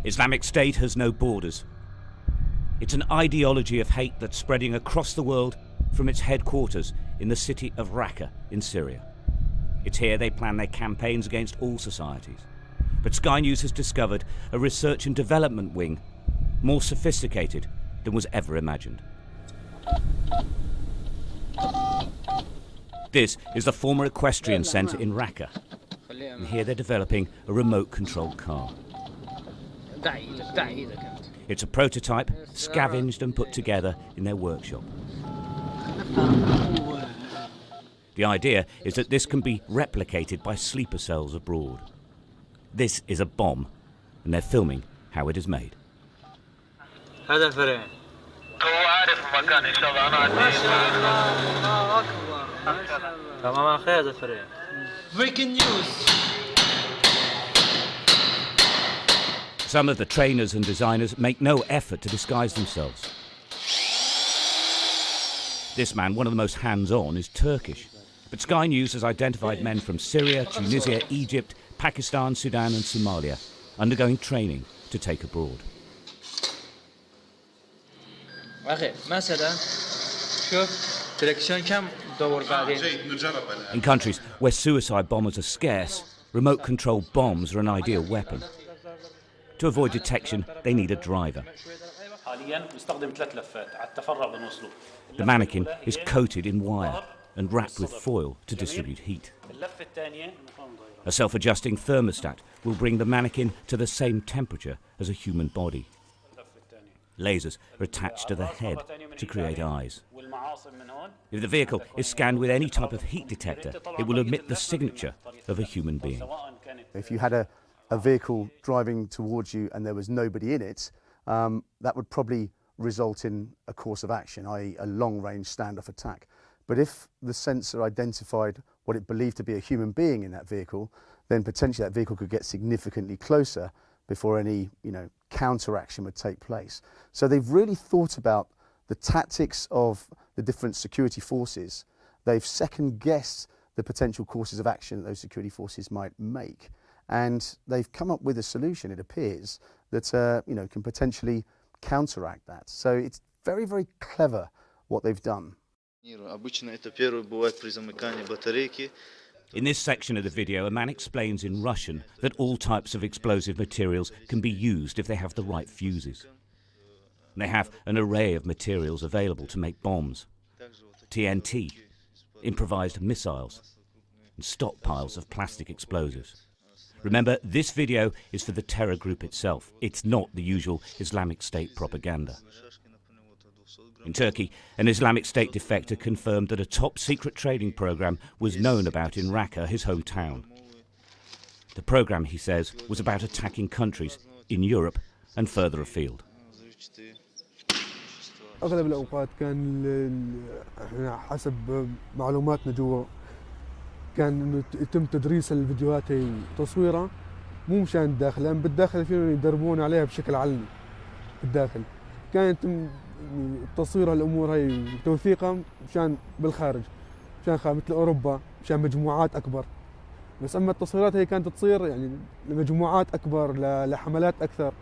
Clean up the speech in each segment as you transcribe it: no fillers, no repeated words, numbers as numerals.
Islamic State has no borders. It's an ideology of hate that's spreading across the world from its headquarters in the city of Raqqa in Syria. It's here they plan their campaigns against all societies. But Sky News has discovered a research and development wing more sophisticated than was ever imagined. This is the former equestrian centre in Raqqa. And here they're developing a remote-controlled car. It's a prototype scavenged and put together in their workshop. The idea is that this can be replicated by sleeper cells abroad. This is a bomb, and they're filming how it is made. Breaking news. Some of the trainers and designers make no effort to disguise themselves. This man, one of the most hands-on, is Turkish. But Sky News has identified men from Syria, Tunisia, Egypt, Pakistan, Sudan and Somalia undergoing training to take abroad. In countries where suicide bombers are scarce, remote-controlled bombs are an ideal weapon. To avoid detection, they need a driver. The mannequin is coated in wire and wrapped with foil to distribute heat. A self-adjusting thermostat will bring the mannequin to the same temperature as a human body. Lasers are attached to the head to create eyes. If the vehicle is scanned with any type of heat detector, it will emit the signature of a human being. If you had a vehicle driving towards you and there was nobody in it, that would probably result in a course of action, i.e. a long-range standoff attack. But if the sensor identified what it believed to be a human being in that vehicle, then potentially that vehicle could get significantly closer before any, counteraction would take place. So they've really thought about the tactics of the different security forces. They've second-guessed the potential courses of action that those security forces might make. And they've come up with a solution, it appears, that can potentially counteract that. So it's very, very clever what they've done. In this section of the video, a man explains in Russian that all types of explosive materials can be used if they have the right fuses. They have an array of materials available to make bombs: TNT, improvised missiles, and stockpiles of plastic explosives. Remember, this video is for the terror group itself. It's not the usual Islamic State propaganda. In Turkey, an Islamic State defector confirmed that a top-secret training program was known about in Raqqa, his hometown. The program, he says, was about attacking countries in Europe and further afield. أغلب الأوقات كان حسب معلوماتنا جوا كان إنه يتم تدريس الفيديوهات هي تصويرها مو مشان الداخل، لأن بالداخل فيهم يدربون عليها بشكل علني بالداخل. كان يتم تصوير الأمور هي وتوثيقها مشان بالخارج، مشان مثل أوروبا، مشان مجموعات أكبر. بس أما التصويرات هي كانت تصير لمجموعات أكبر، لحملات أكثر.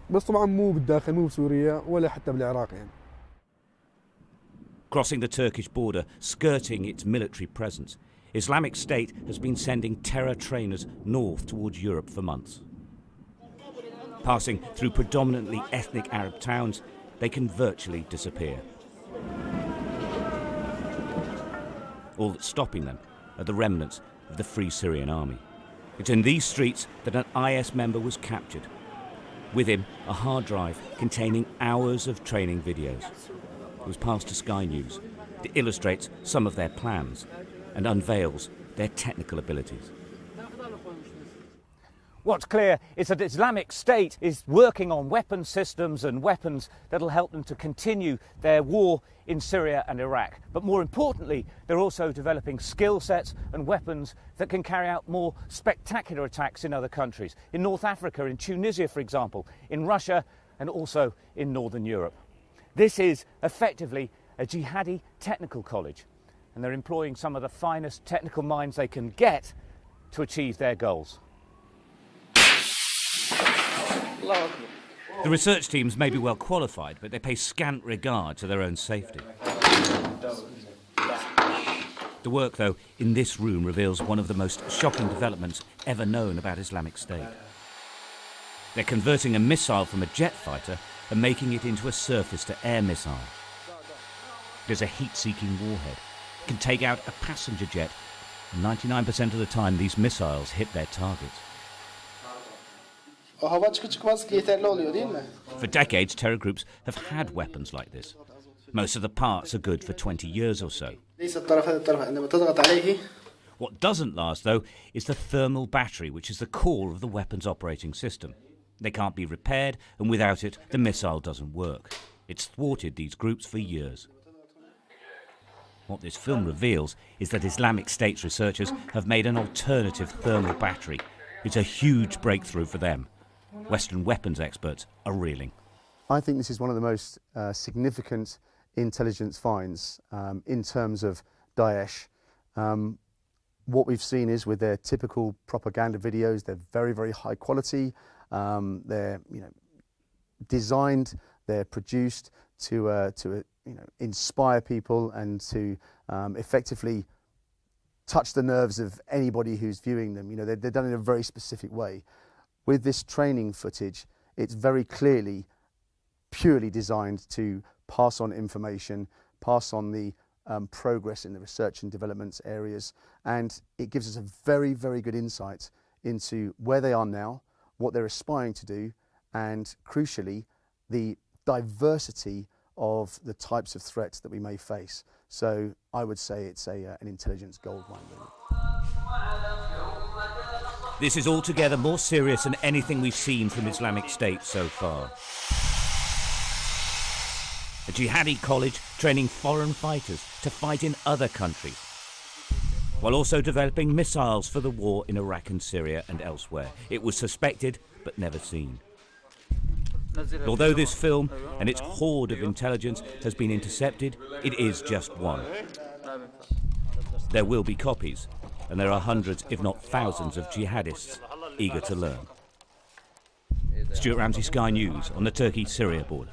بس طبعا مو بالداخل، مو بسوريا ولا حتى بالعراق Crossing the Turkish border, skirting its military presence, Islamic State has been sending terror trainers north towards Europe for months. Passing through predominantly ethnic Arab towns, they can virtually disappear. All that's stopping them are the remnants of the Free Syrian Army. It's in these streets that an IS member was captured. With him, a hard drive containing hours of training videos. It was passed to Sky News. It illustrates some of their plans and unveils their technical abilities. What's clear is that Islamic State is working on weapon systems and weapons that'll help them to continue their war in Syria and Iraq. But more importantly, they're also developing skill sets and weapons that can carry out more spectacular attacks in other countries. In North Africa, in Tunisia, for example, in Russia, and also in Northern Europe. This is effectively a jihadi technical college, and they're employing some of the finest technical minds they can get to achieve their goals. The research teams may be well qualified, but they pay scant regard to their own safety. The work, though, in this room reveals one of the most shocking developments ever known about Islamic State. They're converting a missile from a jet fighter and making it into a surface-to-air missile. There's a heat-seeking warhead. It can take out a passenger jet. 99% of the time, these missiles hit their targets. For decades, terror groups have had weapons like this. Most of the parts are good for 20 years or so. What doesn't last, though, is the thermal battery, which is the core of the weapon's operating system. They can't be repaired, and without it, the missile doesn't work. It's thwarted these groups for years. What this film reveals is that Islamic State's researchers have made an alternative thermal battery. It's a huge breakthrough for them. Western weapons experts are reeling. I think this is one of the most significant intelligence finds in terms of Daesh. What we've seen is with their typical propaganda videos, they're very, very high quality. They're designed, they're produced to inspire people and to effectively touch the nerves of anybody who's viewing them. They're done in a very specific way. With this training footage, it's very clearly purely designed to pass on information, pass on the progress in the research and development areas, and it gives us a very, very good insight into where they are now, what they're aspiring to do, and crucially, the diversity of the types of threats that we may face. So I would say it's an intelligence goldmine, really. This is altogether more serious than anything we've seen from Islamic State so far. A jihadi college training foreign fighters to fight in other countries, while also developing missiles for the war in Iraq and Syria and elsewhere. It was suspected, but never seen. Although this film and its hoard of intelligence has been intercepted, it is just one. There will be copies, and there are hundreds, if not thousands, of jihadists eager to learn. Stuart Ramsey, Sky News, on the Turkey-Syria border.